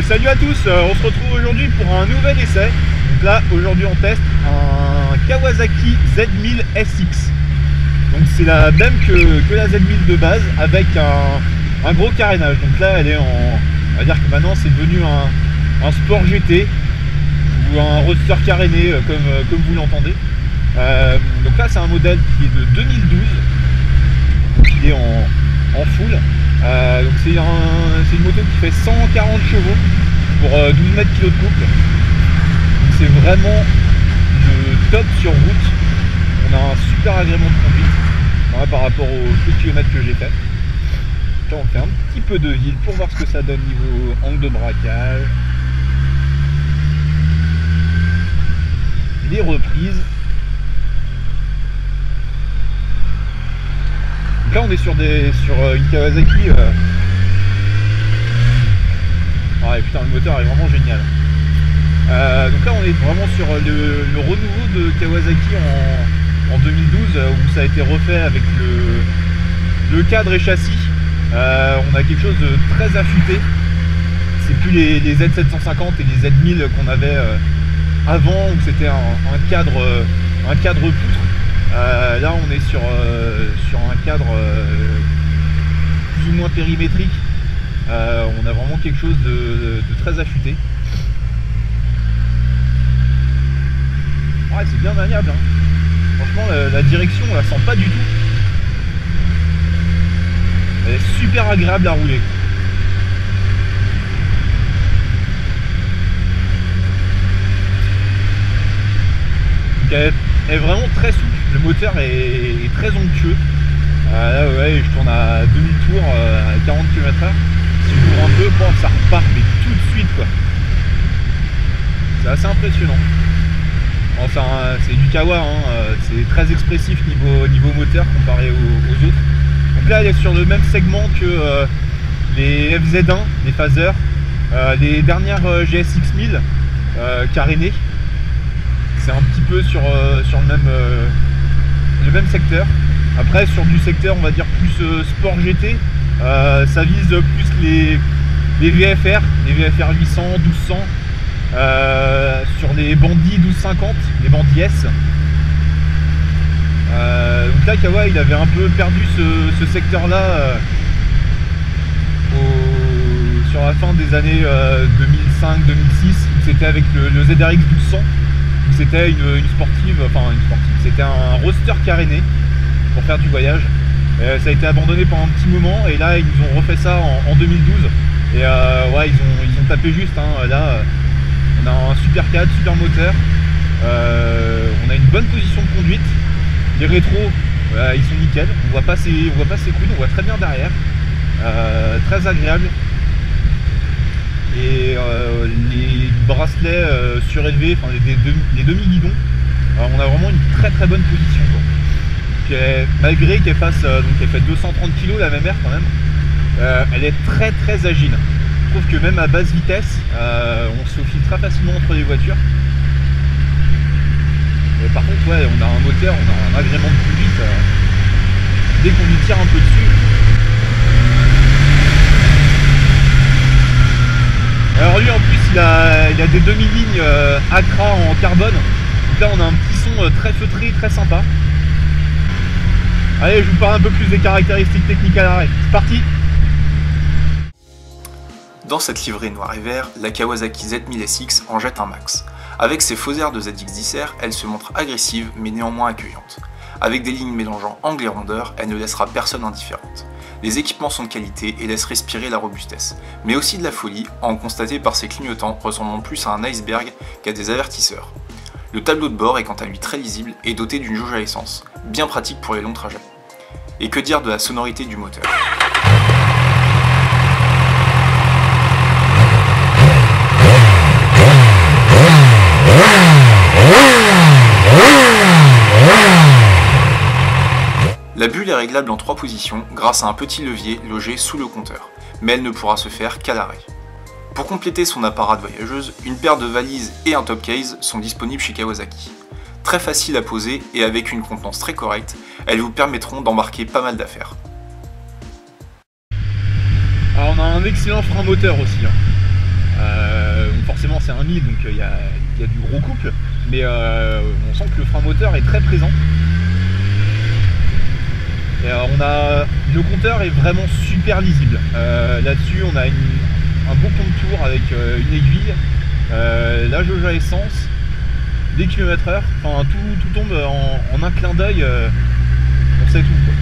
Salut à tous, on se retrouve aujourd'hui pour un nouvel essai. Donc là, aujourd'hui on teste un Kawasaki Z1000 SX. Donc c'est la même que la Z1000 de base avec un gros carénage. Donc là elle est en... On va dire que maintenant c'est devenu un sport GT ou un roadster caréné comme vous l'entendez. Donc là c'est un modèle qui est de 2012. Donc il est en full. Donc c'est une moto qui fait 140 chevaux pour 12 mètres kg de couple. C'est vraiment le top sur route. On a un super agrément de conduite par rapport aux peu de kilomètres que j'ai fait. Là on fait un petit peu de ville pour voir ce que ça donne niveau angle de braquage. Les reprises. Donc là on est sur une Kawasaki. Ah putain, le moteur est vraiment génial. Donc là on est vraiment sur le renouveau de Kawasaki en 2012 où ça a été refait avec le cadre et châssis. On a quelque chose de très affûté. C'est plus les Z750 et les Z1000 qu'on avait avant où c'était un cadre poutre. Là on est sur un cadre plus ou moins périmétrique. On a vraiment quelque chose de très affûté. Ouais, c'est bien maniable, hein. Franchement la direction on la sent pas du tout. Elle est super agréable à rouler. Donc elle est vraiment très souple. Le moteur est très onctueux. Là ouais, je tourne à demi-tour à 40 km/h. Si j'ouvre un peu, bon, ça repart mais tout de suite quoi. C'est assez impressionnant. Enfin c'est du Kawa, hein. C'est très expressif niveau moteur comparé aux autres. Donc là elle est sur le même segment que les FZ1, les Phaser, les dernières GSX 1000 carénées. C'est un petit peu sur le même secteur. Après sur du secteur on va dire plus sport GT, ça vise plus les VFR, les VFR 800, 1200, sur les bandits 1250, les bandits S. Donc là Kawa il avait un peu perdu ce secteur là sur la fin des années 2005-2006 où c'était avec le ZRX 1200 où c'était une sportive, c'était un roadster caréné pour faire du voyage. Ça a été abandonné pendant un petit moment et là ils nous ont refait ça en 2012 et ouais ils ont tapé juste, hein. Là on a un super cadre, super moteur, on a une bonne position de conduite, les rétros ils sont nickel, on voit pas ses coudes, on voit très bien derrière, très agréable et les bracelets surélevés, enfin les demi-guidons, on a vraiment une très très bonne position quoi. Malgré qu'elle fasse donc elle fait 230 kg la même air quand même, elle est très très agile. Je trouve que même à basse vitesse on se faufile très facilement entre les voitures. Et par contre ouais on a un moteur, on a un agrément de conduite dès qu'on lui tire un peu dessus. Alors lui en plus il a des demi-lignes Accra en carbone. Donc là on a un petit son très feutré, très sympa. Allez, je vous parle un peu plus des caractéristiques techniques à l'arrêt. C'est parti! Dans cette livrée noir et vert, la Kawasaki Z1000 SX en jette un max. Avec ses faux airs de ZX10R, elle se montre agressive mais néanmoins accueillante. Avec des lignes mélangeant angle et rondeur, elle ne laissera personne indifférente. Les équipements sont de qualité et laissent respirer la robustesse, mais aussi de la folie, à en constater par ses clignotants ressemblant plus à un iceberg qu'à des avertisseurs. Le tableau de bord est quant à lui très lisible et doté d'une jauge à essence, bien pratique pour les longs trajets. Et que dire de la sonorité du moteur? La bulle est réglable en 3 positions grâce à un petit levier logé sous le compteur, mais elle ne pourra se faire qu'à l'arrêt. Pour compléter son apparat de voyageuse, une paire de valises et un top case sont disponibles chez Kawasaki. Très facile à poser et avec une contenance très correcte, elles vous permettront d'embarquer pas mal d'affaires. Alors on a un excellent frein moteur aussi, hein. Donc forcément c'est un 1000, donc il y a du gros couple, mais on sent que le frein moteur est très présent. Et le compteur est vraiment super lisible. Là-dessus on a un beau compte tour avec une aiguille, la jauge à essence, des km/h, enfin tout tombe en un clin d'œil, on sait tout quoi.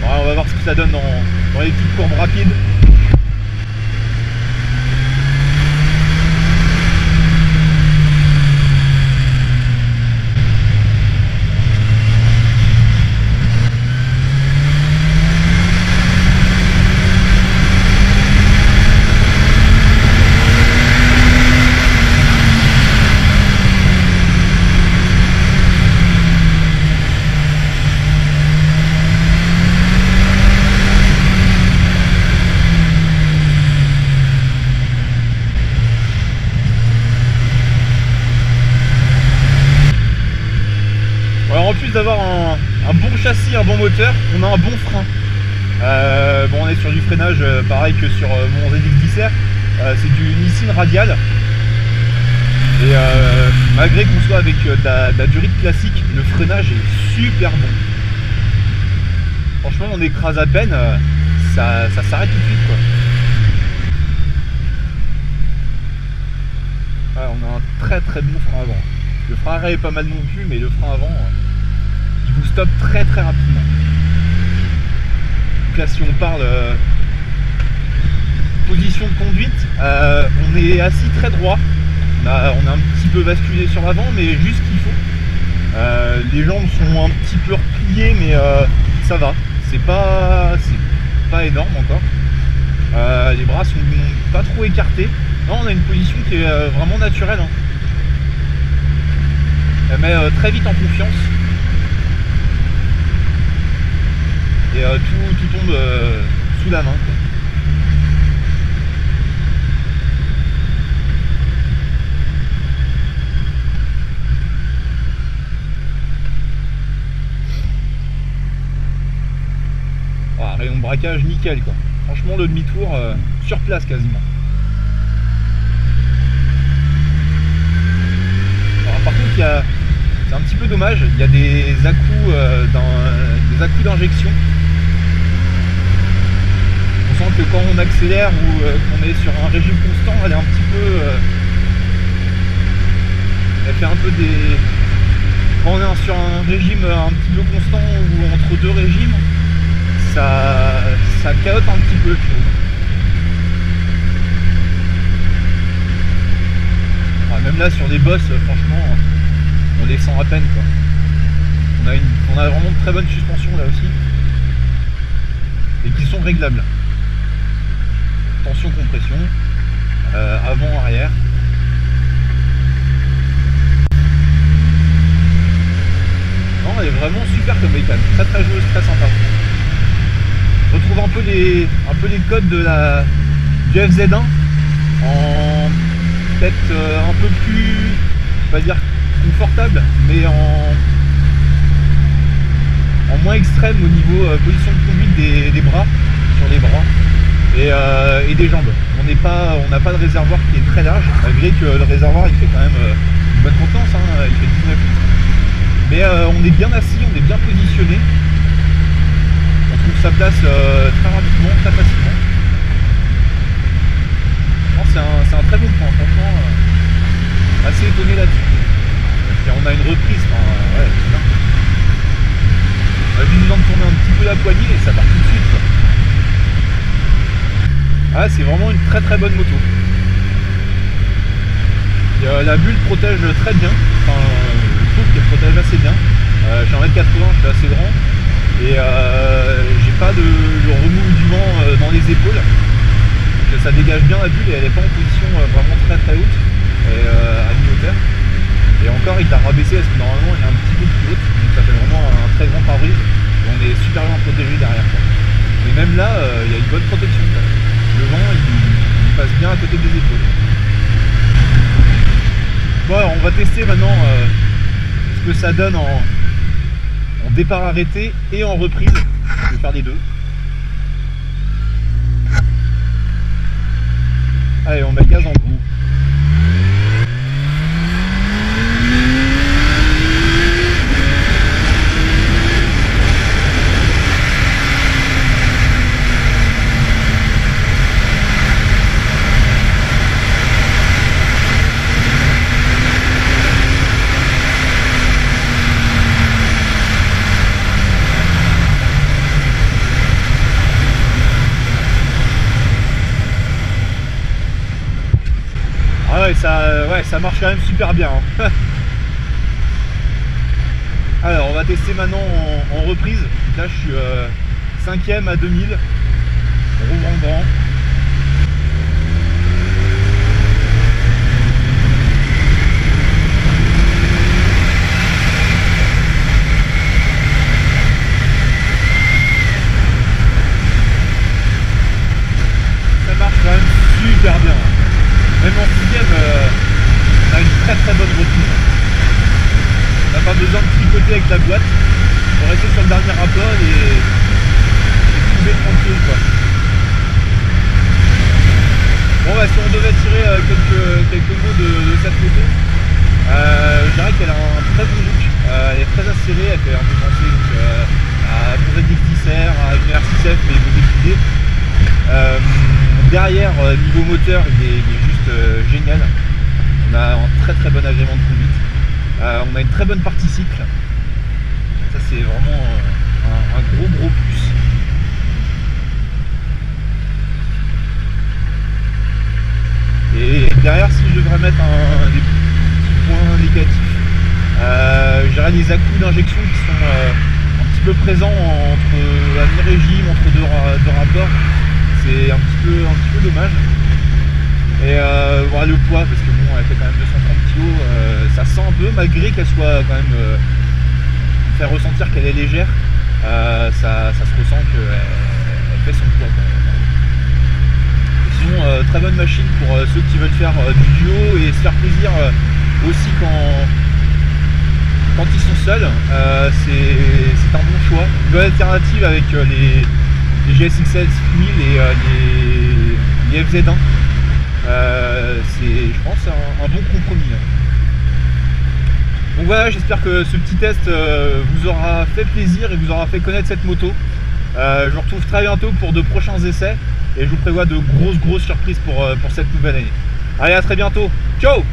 Alors, on va voir ce que ça donne dans les petites courbes rapides. Alors en plus d'avoir un bon châssis, un bon moteur, on a un bon frein. Bon, on est sur du freinage pareil que sur mon ZX10R, c'est du Nissin Radial. Et malgré qu'on soit avec de la durite classique, le freinage est super bon. Franchement on écrase à peine, ça s'arrête tout de suite quoi. Ah, on a un très très bon frein avant. Le frein arrière est pas mal non plus, mais le frein avant, il vous stoppe très très rapidement. Donc là si on parle position de conduite, on est assis très droit. On a un petit peu basculé sur l'avant, mais juste ce qu'il faut. Les jambes sont un petit peu repliées, mais ça va. C'est pas énorme encore. Les bras sont pas trop écartés. Non, on a une position qui est vraiment naturelle. Hein. Elle met très vite en confiance. Et tout tombe sous la main, quoi. Ah, rayon de braquage nickel quoi. Franchement le demi-tour sur place quasiment. Alors, par contre c'est un petit peu dommage, il y a des à-coups d'injection. On sent que quand on accélère ou qu'on est sur un régime constant, elle est un petit peu elle fait un peu des. Quand on est sur un régime un petit peu constant ou entre deux régimes, ça caote un petit peu. Ah, même là sur des bosses, franchement, on descend à peine quoi. On a vraiment de très bonnes suspensions là aussi. Et qui sont réglables. Tension, compression, avant, arrière. Non, elle est vraiment super comme mécane, très très joueuse, très sympa. Je retrouve un peu les codes du FZ1 en peut-être un peu plus, on va dire confortable, mais en moins extrême au niveau position de conduite des bras, sur les bras et des jambes. On n'a pas de réservoir qui est très large, malgré que le réservoir il fait quand même une bonne contenance, hein, il fait 19 litres. Mais on est bien assis, on est bien positionné. On trouve sa place très rapidement, très facilement. C'est un très bon point, franchement. Assez étonné là-dessus. Et on a une reprise, ouais, c'est bien. On a juste besoin de tourner un petit peu la poignée et ça part tout de suite, quoi. Ah, c'est vraiment une très très bonne moto. Et, la bulle protège très bien. Enfin, je trouve qu'elle protège assez bien. Je suis 1m80, je suis assez grand. Et j'ai pas de remous du vent dans les épaules. Donc ça dégage bien la bulle et elle n'est pas en position vraiment très très haute et, à mi-hauteur. Et encore il t'a rabaissé parce que normalement il est un petit peu plus haute. Donc ça fait vraiment un très grand pare-brise. Et on est super bien protégé derrière quoi. Mais même là, il y a une bonne protection quoi. Le vent il passe bien à côté des épaules. Bon alors on va tester maintenant ce que ça donne en départ arrêté et en reprise. Je vais faire les deux. Allez, on met le gaz en bout. Ouais, ça marche quand même super bien. Hein. Alors, on va tester maintenant en reprise. Là, je suis 5ème à 2000. On roule en grand. Ça marche quand même super bien. Même en 6ème, on a une très bonne retour. On n'a pas besoin de tricoter avec la boîte. On reste sur le dernier rapport et trouver tranquille quoi. Bon bah si on devait tirer quelques mots de cette moto, je dirais qu'elle a un très bon look. Elle est très acérée, elle fait un peu penser à une ZX10R, à une R6F mais modifiée. Derrière, niveau moteur, il est juste génial. On a un très bon agrément de conduite. On a une très bonne partie cycle. Ça c'est vraiment un gros plus. Et derrière, si je devrais mettre des petits points négatifs, je dirais les à-coups d'injection qui sont un petit peu présents à mi-régime, entre deux rapports. C'est un petit peu dommage. Et voilà le poids, parce que bon, elle fait quand même 230 kg, ça sent un peu, malgré qu'elle soit quand même faire ressentir qu'elle est légère, ça se ressent qu'elle fait son poids quand même. Et sinon, très bonne machine pour ceux qui veulent faire du duo et se faire plaisir aussi quand ils sont seuls. C'est un bon choix. Une bonne alternative avec les GSXL 6000 et les FZ1. C'est, je pense, un bon compromis. Donc voilà, j'espère que ce petit test vous aura fait plaisir et vous aura fait connaître cette moto. Je vous retrouve très bientôt pour de prochains essais et je vous prévois de grosses surprises pour cette nouvelle année. Allez, à très bientôt. Ciao!